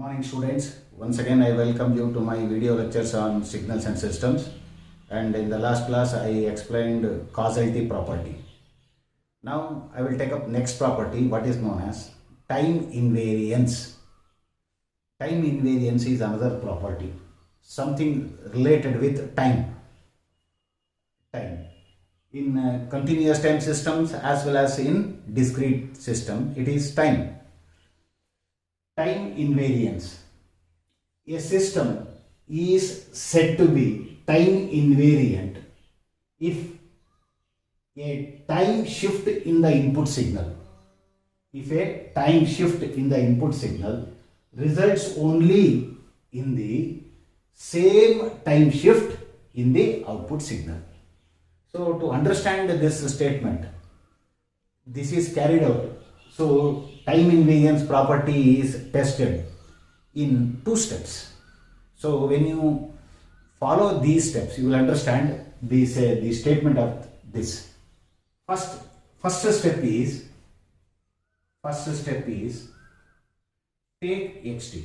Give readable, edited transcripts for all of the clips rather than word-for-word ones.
morning students. Once again I welcome you to my video lectures on signals and systems, and in the last class I explained causality property. Now I will take up next property, what is known as time invariance. Time invariance is another property, something related with time in continuous time systems as well as in discrete system. It is time invariance. A system is said to be time invariant if a time shift in the input signal results only in the same time shift in the output signal. So to understand this statement, this is carried out. So time invariance property is tested in two steps. So when you follow these steps, you will understand this the statement of this. First step is take xt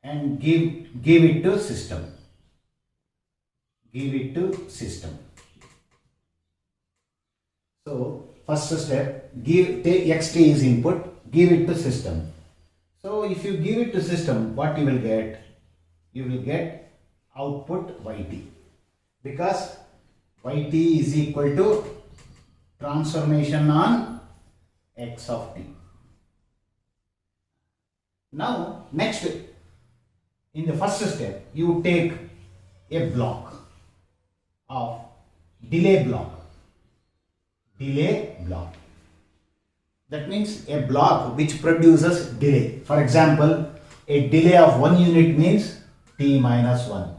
and give it to system. So first step, take xt is input, give it to system. So if you give it to system, what you will get? You will get output yt, because yt is equal to transformation on x of t. Now next, in the first step, you take a block of delay block. That means a block which produces delay. For example, a delay of 1 unit means t minus 1.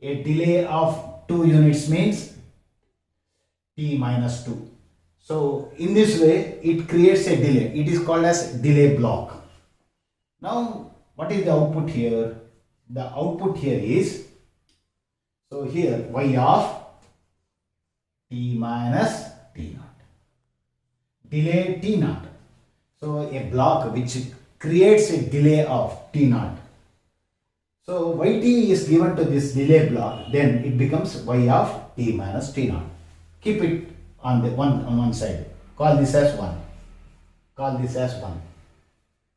A delay of 2 units means t minus 2. So in this way it creates a delay. It is called as delay block. Now what is the output here? The output here is, so here y of t minus t naught, delay t naught. So a block which creates a delay of t naught. So yt is given to this delay block, then it becomes y of t minus t naught. Keep it on one side. Call this as 1.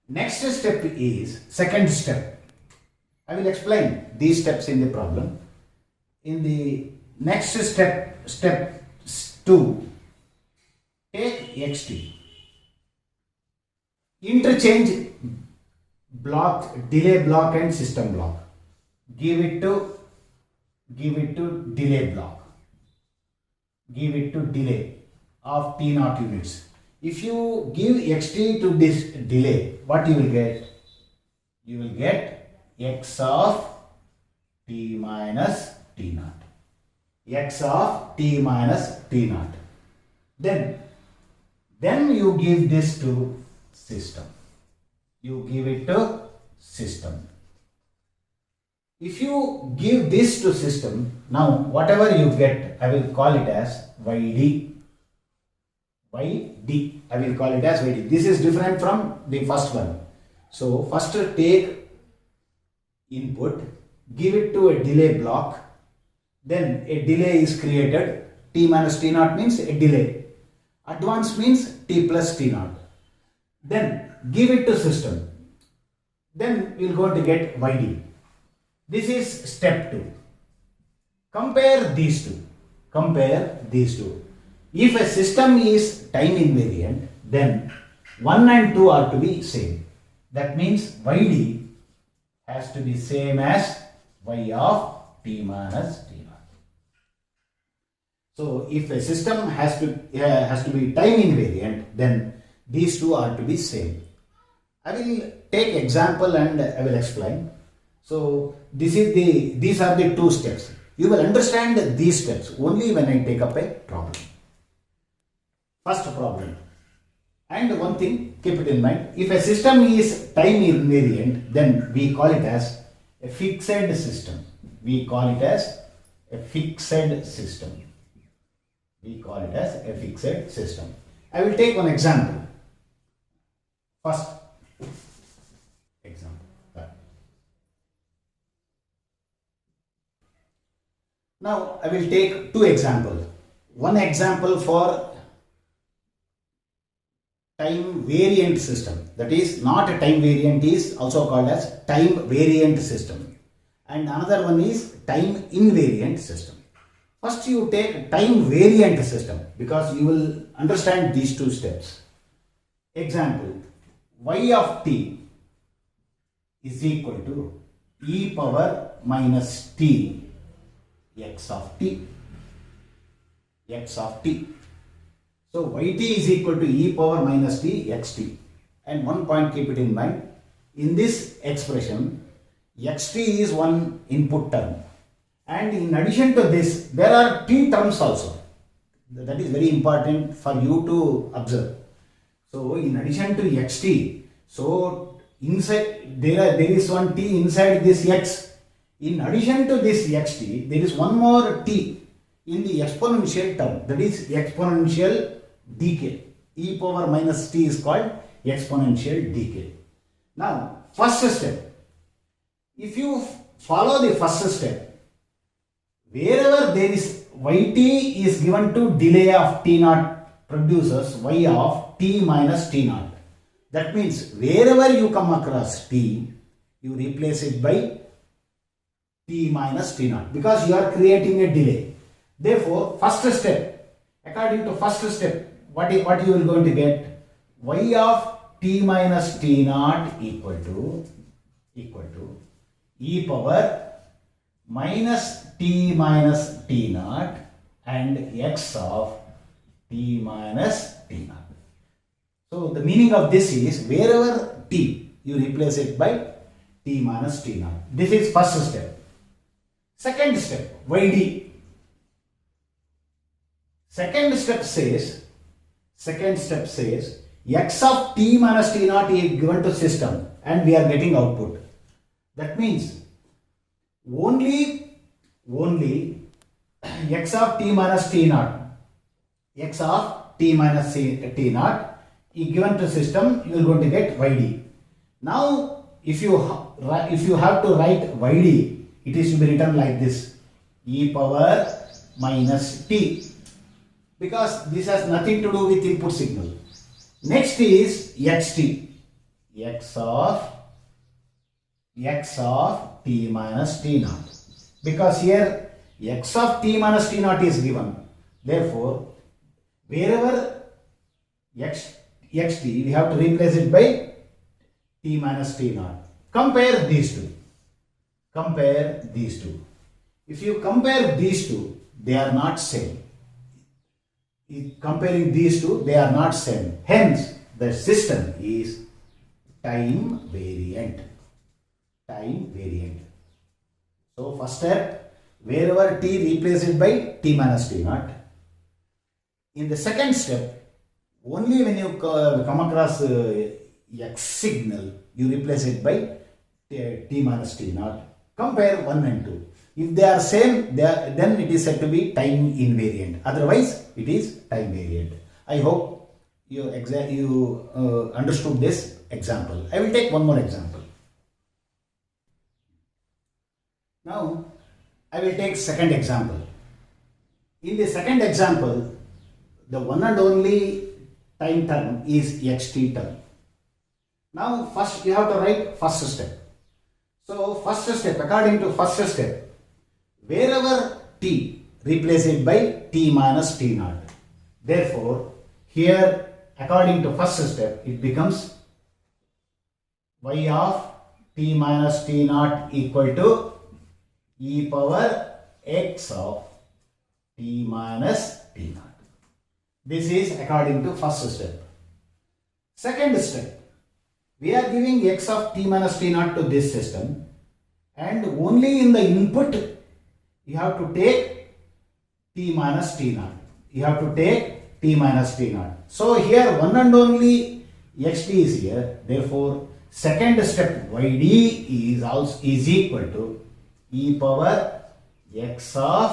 Next step is second step. I will explain these steps in the problem. In the next step 2, take xt, interchange block, delay block and system block. Give it to delay block. Give it to delay of t naught units. If you give xt to this delay, what you will get? You will get x of t minus t naught. Then you give this to system. If you give this to system, now whatever you get, I will call it as yd. I will call it as yd. This is different from the first one. So first take input, give it to a delay block, then a delay is created. T minus t naught means a delay. Advance means t plus t naught. Then give it to system. Then we will go to get yd. This is step 2. Compare these two. If a system is time invariant, then 1 and 2 are to be same. That means yd has to be same as y of t minus t naught. So if a system has to be time invariant, then these two are to be same. I will take example and I will explain. So these are the two steps. You will understand these steps only when I take up a problem. First problem. And one thing, keep it in mind, if a system is time invariant, then we call it as a fixed system. I will take one example. First example. Now I will take two examples. One example for time variant system, that is not a time variant, is also called as time variant system, and another one is time invariant system. First you take time variant system because you will understand these two steps. Example, y of t is equal to e power minus t x of t. So yt is equal to e power minus t xt. And one point, keep it in mind, in this expression xt is one input term, and in addition to this there are t terms also. That is very important for you to observe. So in addition to xt, so inside there is one t inside this x. In addition to this xt, there is one more t in the exponential term, that is exponential decay. E power minus t is called exponential decay. Now, first step, if you follow the first step, wherever there is yt is given to delay of t naught produces y of t minus t naught. That means wherever you come across t, you replace it by t minus t naught because you are creating a delay. Therefore, first step, according to first step, what you will going to get? Y of t minus t naught equal to e power minus t minus t naught and x of t minus t naught. So the meaning of this is wherever t, you replace it by t minus t naught. This is first step. Second step, yd. Second step says x of t minus t naught is given to system and we are getting output. That means only x of t minus t naught is given to system, you are going to get yd. Now if you have to write yd, it is to be written like this, e power minus t, because this has nothing to do with input signal. Next is xt, x of t minus t naught, because here x of t minus t naught is given. Therefore, wherever xt, we have to replace it by t minus t naught. Compare these two. If you compare these two, they are not same. Comparing these two, they are not same. Hence, the system is time variant. So first step, wherever t, replace it by t minus t naught. In the second step, only when you come across x signal, you replace it by t minus t naught. Compare 1 and 2. If they are same, then it is said to be time invariant. Otherwise, it is time variant. I hope you understood this example. I will take one more example. Now, I will take second example. In the second example, the one and only time term is xt term. Now, first you have to write first step. So, first step, according to first step, wherever t, replace it by t minus t naught. Therefore, here, according to first step, it becomes y of t minus t naught equal to e power x of t minus t naught. This is according to first step. Second step, we are giving x of t minus t naught to this system, and only in the input you have to take t minus t naught. So here one and only xt is here. Therefore, second step yd is equal to e power x of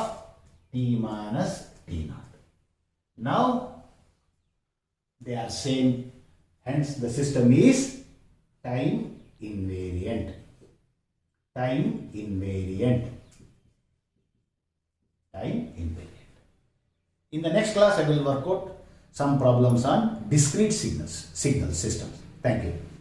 t minus t naught. Now they are same. Hence, the system is time invariant. Time invariant. Time invariant. In the next class, I will work out some problems on discrete signal systems. Thank you.